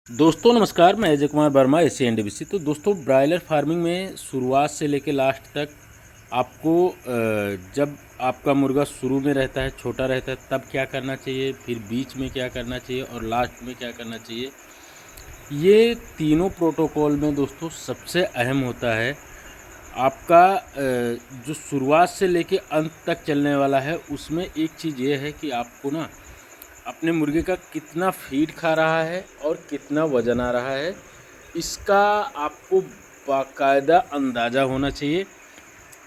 दोस्तों नमस्कार, मैं अजय कुमार वर्मा एस.सी.एन.डी.बी.सी। तो दोस्तों ब्रायलर फार्मिंग में शुरुआत से लेकर लास्ट तक आपको जब आपका मुर्गा शुरू में रहता है, छोटा रहता है, तब क्या करना चाहिए, फिर बीच में क्या करना चाहिए और लास्ट में क्या करना चाहिए, ये तीनों प्रोटोकॉल में दोस्तों सबसे अहम होता है आपका जो शुरुआत से लेकर अंत तक चलने वाला है। उसमें एक चीज़ ये है कि आपको ना अपने मुर्गे का कितना फीड खा रहा है और कितना वज़न आ रहा है, इसका आपको बाकायदा अंदाज़ा होना चाहिए।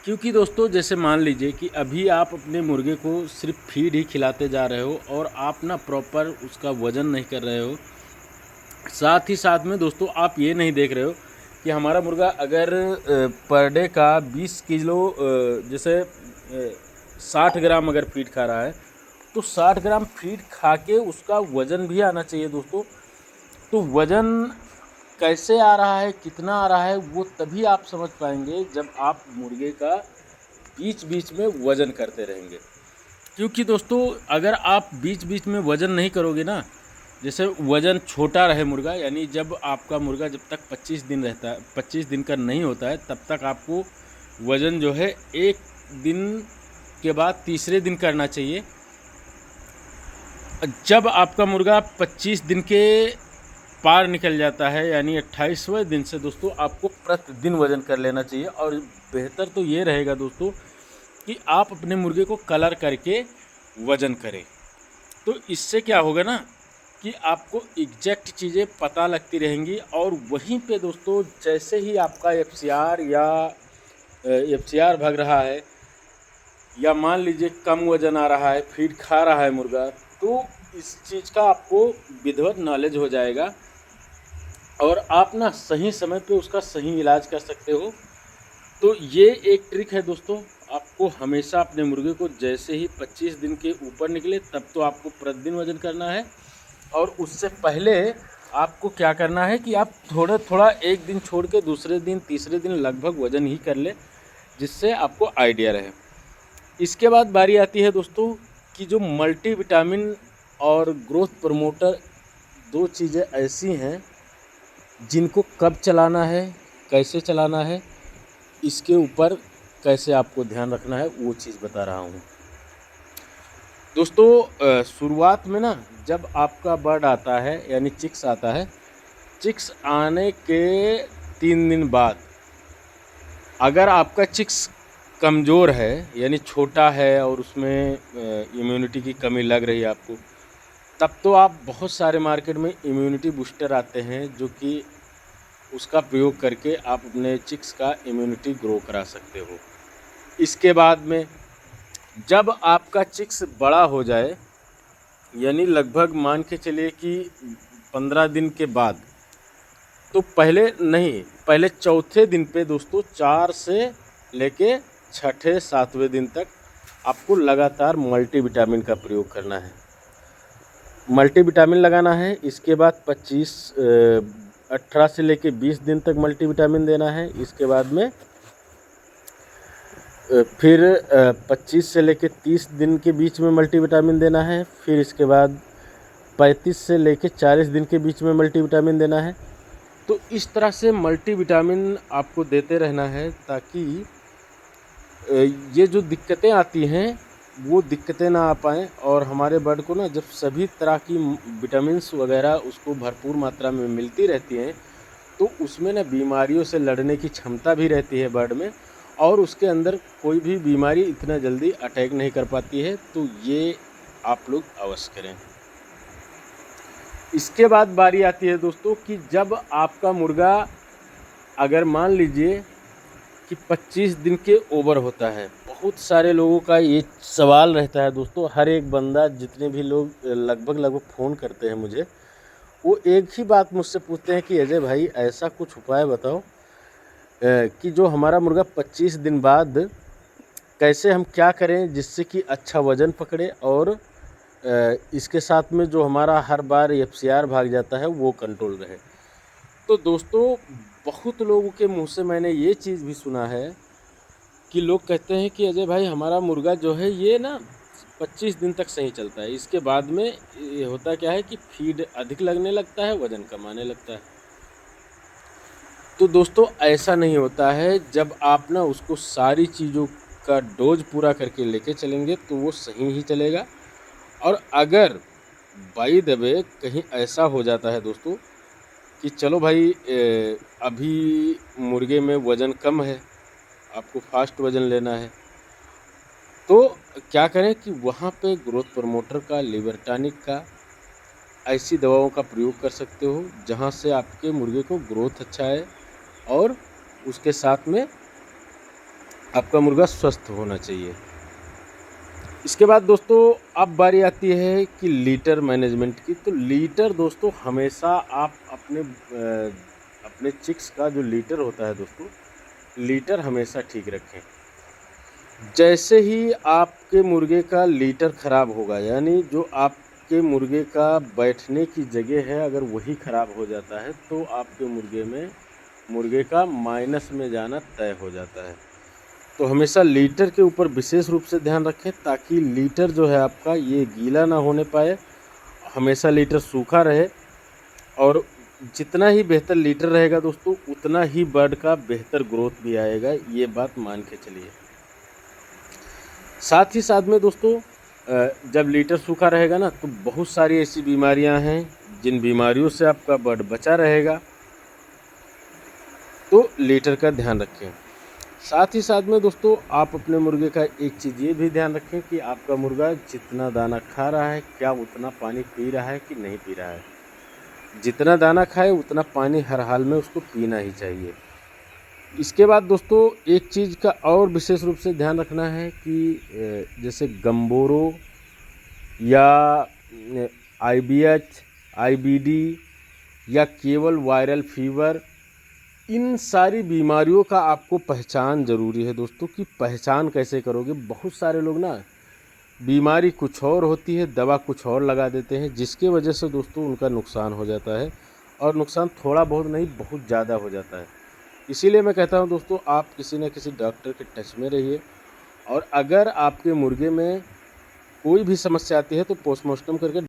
क्योंकि दोस्तों जैसे मान लीजिए कि अभी आप अपने मुर्गे को सिर्फ फीड ही खिलाते जा रहे हो और आप ना प्रॉपर उसका वज़न नहीं कर रहे हो। साथ ही साथ में दोस्तों आप ये नहीं देख रहे हो कि हमारा मुर्गा अगर पर डे का 20 किलो जैसे 60 ग्राम अगर फीड खा रहा है तो 60 ग्राम फीड खा के उसका वज़न भी आना चाहिए दोस्तों। तो वज़न कैसे आ रहा है, कितना आ रहा है, वो तभी आप समझ पाएंगे जब आप मुर्गे का बीच बीच में वज़न करते रहेंगे। क्योंकि दोस्तों अगर आप बीच बीच में वज़न नहीं करोगे ना, जैसे वज़न छोटा रहे मुर्गा, यानी जब आपका मुर्गा जब तक 25 दिन रहता है, 25 दिन का नहीं होता है, तब तक आपको वज़न जो है एक दिन के बाद तीसरे दिन करना चाहिए। जब आपका मुर्गा 25 दिन के पार निकल जाता है यानी 28वें दिन से दोस्तों आपको प्रतिदिन वज़न कर लेना चाहिए। और बेहतर तो ये रहेगा दोस्तों कि आप अपने मुर्गे को कलर करके वज़न करें। तो इससे क्या होगा ना कि आपको एग्जैक्ट चीज़ें पता लगती रहेंगी। और वहीं पे दोस्तों जैसे ही आपका एफ सी आर भाग रहा है या मान लीजिए कम वज़न आ रहा है, फीड खा रहा है मुर्गा, तो इस चीज़ का आपको विधिवत नॉलेज हो जाएगा और आप ना सही समय पे उसका सही इलाज कर सकते हो। तो ये एक ट्रिक है दोस्तों, आपको हमेशा अपने मुर्गे को जैसे ही 25 दिन के ऊपर निकले तब तो आपको प्रतिदिन वज़न करना है। और उससे पहले आपको क्या करना है कि आप थोड़ा थोड़ा एक दिन छोड़ के दूसरे दिन तीसरे दिन लगभग वज़न ही कर ले, जिससे आपको आइडिया रहे। इसके बाद बारी आती है दोस्तों कि जो मल्टीविटामिन और ग्रोथ प्रमोटर, दो चीज़ें ऐसी हैं जिनको कब चलाना है, कैसे चलाना है, इसके ऊपर कैसे आपको ध्यान रखना है, वो चीज़ बता रहा हूँ दोस्तों। शुरुआत में ना जब आपका बर्ड आता है यानी चिक्स आता है, चिक्स आने के 3 दिन बाद अगर आपका चिक्स कमज़ोर है यानी छोटा है और उसमें इम्यूनिटी की कमी लग रही है आपको, तब तो आप बहुत सारे मार्केट में इम्यूनिटी बूस्टर आते हैं जो कि उसका प्रयोग करके आप अपने चिक्स का इम्यूनिटी ग्रो करा सकते हो। इसके बाद में जब आपका चिक्स बड़ा हो जाए यानी लगभग मान के चलिए कि 15 दिन के बाद, तो पहले चौथे दिन पे दोस्तों 4 से लेके छठे 7वें दिन तक आपको लगातार मल्टीविटामिन का प्रयोग करना है, मल्टीविटामिन लगाना है। इसके बाद 18 से लेके 20 दिन तक मल्टीविटामिन देना है। इसके बाद में फिर 25 से लेके 30 दिन के बीच में मल्टीविटामिन देना है। फिर इसके बाद 35 से लेके 40 दिन के बीच में मल्टीविटामिन देना है। तो इस तरह से मल्टीविटामिन आपको देते रहना है ताकि ये जो दिक्कतें आती हैं वो दिक्कतें ना आ पाएँ और हमारे बर्ड को ना जब सभी तरह की विटामिन्स वगैरह उसको भरपूर मात्रा में मिलती रहती हैं तो उसमें ना बीमारियों से लड़ने की क्षमता भी रहती है बर्ड में और उसके अंदर कोई भी बीमारी इतना जल्दी अटैक नहीं कर पाती है। तो ये आप लोग अवश्य करें। इसके बाद बारी आती है दोस्तों कि जब आपका मुर्गा अगर मान लीजिए कि 25 दिन के ओवर होता है, बहुत सारे लोगों का ये सवाल रहता है दोस्तों, हर एक बंदा, जितने भी लोग लगभग फ़ोन करते हैं मुझे, वो एक ही बात मुझसे पूछते हैं कि अजय भाई ऐसा कुछ उपाय बताओ कि जो हमारा मुर्गा 25 दिन बाद कैसे हम क्या करें जिससे कि अच्छा वज़न पकड़े और इसके साथ में जो हमारा हर बार एफ.सी.आर भाग जाता है वो कंट्रोल रहे। तो दोस्तों बहुत लोगों के मुंह से मैंने ये चीज़ भी सुना है कि लोग कहते हैं कि अजय भाई हमारा मुर्गा जो है ये ना 25 दिन तक सही चलता है। इसके बाद में ये होता क्या है कि फीड अधिक लगने लगता है, वज़न कम आने लगता है। तो दोस्तों ऐसा नहीं होता है, जब आप ना उसको सारी चीज़ों का डोज़ पूरा करके लेके चलेंगे तो वो सही ही चलेगा। और अगर बाय द वे कहीं ऐसा हो जाता है दोस्तों कि चलो भाई अभी मुर्गे में वज़न कम है, आपको फास्ट वज़न लेना है, तो क्या करें कि वहाँ पे ग्रोथ प्रमोटर का, लिवर टॉनिक का, ऐसी दवाओं का प्रयोग कर सकते हो जहाँ से आपके मुर्गे को ग्रोथ अच्छा है और उसके साथ में आपका मुर्गा स्वस्थ होना चाहिए। इसके बाद दोस्तों अब बारी आती है कि लीटर मैनेजमेंट की। तो लीटर दोस्तों हमेशा आप अपने चिक्स का जो लीटर होता है दोस्तों, लीटर हमेशा ठीक रखें। जैसे ही आपके मुर्गे का लीटर ख़राब होगा, यानी जो आपके मुर्गे का बैठने की जगह है अगर वही ख़राब हो जाता है तो आपके मुर्गे का माइनस में जाना तय हो जाता है। तो हमेशा लीटर के ऊपर विशेष रूप से ध्यान रखें ताकि लीटर जो है आपका ये गीला ना होने पाए, हमेशा लीटर सूखा रहे। और जितना ही बेहतर लीटर रहेगा दोस्तों उतना ही बर्ड का बेहतर ग्रोथ भी आएगा, ये बात मान के चलिए। साथ ही साथ में दोस्तों जब लीटर सूखा रहेगा ना तो बहुत सारी ऐसी बीमारियां हैं जिन बीमारियों से आपका बर्ड बचा रहेगा, तो लीटर का ध्यान रखें। साथ ही साथ में दोस्तों आप अपने मुर्गे का एक चीज़ ये भी ध्यान रखें कि आपका मुर्गा जितना दाना खा रहा है क्या उतना पानी पी रहा है कि नहीं पी रहा है। जितना दाना खाए उतना पानी हर हाल में उसको पीना ही चाहिए। इसके बाद दोस्तों एक चीज़ का और विशेष रूप से ध्यान रखना है कि जैसे गम्बोरो या IBH, IBD या केवल वायरल फीवर, इन सारी बीमारियों का आपको पहचान ज़रूरी है दोस्तों। कि पहचान कैसे करोगे, बहुत सारे लोग ना बीमारी कुछ और होती है, दवा कुछ और लगा देते हैं, जिसके वजह से दोस्तों उनका नुकसान हो जाता है। और नुकसान थोड़ा बहुत नहीं, बहुत ज़्यादा हो जाता है। इसीलिए मैं कहता हूं दोस्तों आप किसी न किसी डॉक्टर के टच में रहिए। और अगर आपके मुर्गे में कोई भी समस्या आती है तो पोस्टमार्टम करके